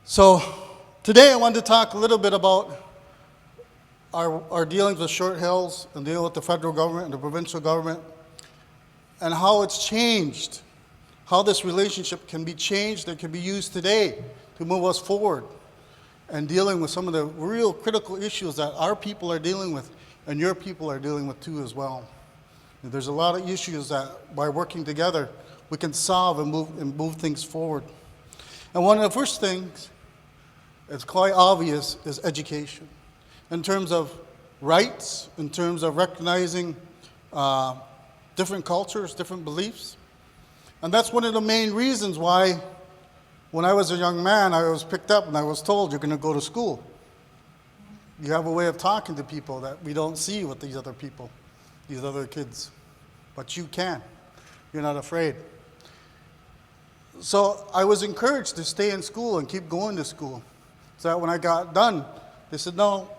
So today I wanted to talk a little bit about our dealings with Short Hills and dealing with the federal government and the provincial government and how it's changed, how this relationship can be changed and can be used today to move us forward and dealing with some of the real critical issues that our people are dealing with and your people are dealing with too as well. And there's a lot of issues that by working together we can solve and move things forward. And one of the first things, it's quite obvious, is education. In terms of rights, in terms of recognizing different cultures, different beliefs. And that's one of the main reasons why when I was a young man, I was picked up and I was told, you're going to go to school. You have a way of talking to people that we don't see with these other people, these other kids. But you can. You're not afraid. So I was encouraged to stay in school and keep going to school. So that when I got done, they said, no,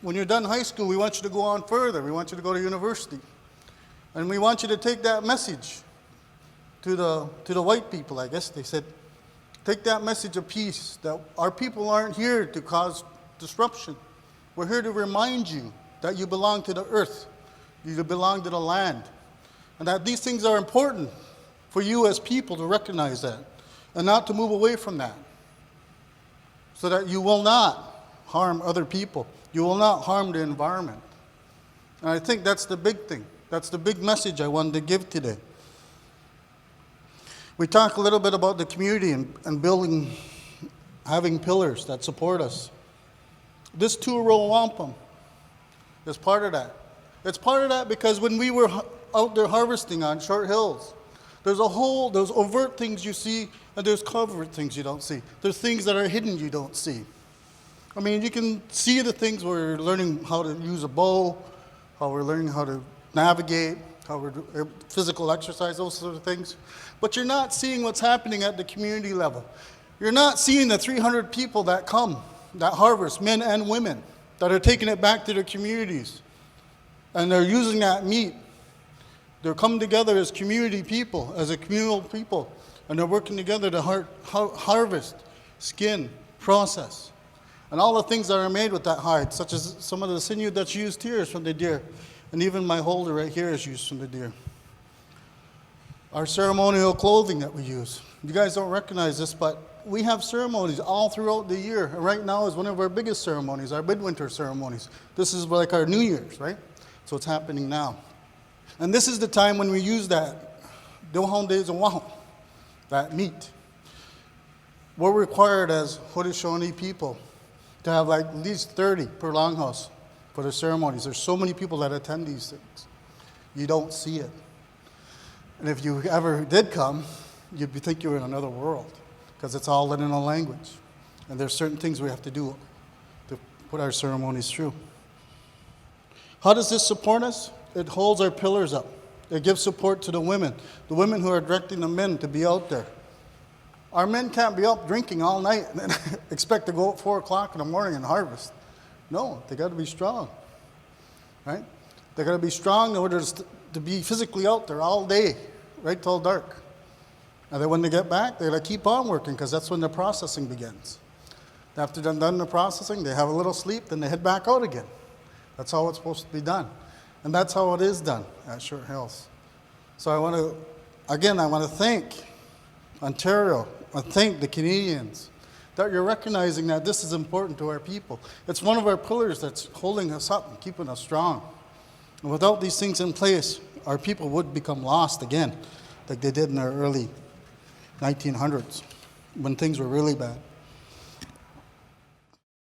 when you're done high school, we want you to go on further. We want you to go to university. And we want you to take that message to the white people, I guess. They said, take that message of peace, that our people aren't here to cause disruption. We're here to remind you that you belong to the earth, you belong to the land, and that these things are important for you as people to recognize that and not to move away from that, so that you will not harm other people. You will not harm the environment. And I think that's the big thing. That's the big message I wanted to give today. We talk a little bit about the community and building, having pillars that support us. This two-row wampum is part of that. It's part of that because when we were out there harvesting on Short Hills, there's overt things you see, and there's covert things you don't see. There's things that are hidden you don't see. I mean, you can see the things where we're learning how to use a bow, how we're learning how to navigate, how we're physical exercise, those sort of things. But you're not seeing what's happening at the community level. You're not seeing the 300 people that come, that harvest, men and women, that are taking it back to their communities. And they're using that meat. They're coming together as community people, as a communal people, and they're working together to harvest, skin, process, and all the things that are made with that hide, such as some of the sinew that's used here is from the deer, and even my holder right here is used from the deer. Our ceremonial clothing that we use. You guys don't recognize this, but we have ceremonies all throughout the year. And right now is one of our biggest ceremonies, our midwinter ceremonies. This is like our New Year's, right? So it's happening now. And this is the time when we use that that meat. We're required as Haudenosaunee people to have like at least 30 per longhouse for the ceremonies. There's so many people that attend these things. You don't see it. And if you ever did come, you'd think you were in another world because it's all in a language. And there's certain things we have to do to put our ceremonies through. How does this support us? It holds our pillars up. It gives support to the women who are directing the men to be out there. Our men can't be up drinking all night and then expect to go at 4 o'clock in the morning and harvest. No, they got to be strong, right? They got to be strong in order to be physically out there all day, right till dark. And then when they get back, they got to keep on working because that's when the processing begins. After they're done the processing, they have a little sleep, then they head back out again. That's how it's supposed to be done. And that's how it is done at Short Hills. So I want to thank Ontario, I thank the Canadians that you're recognizing that this is important to our people. It's one of our pillars that's holding us up and keeping us strong. And without these things in place, our people would become lost again, like they did in the early 1900s, when things were really bad.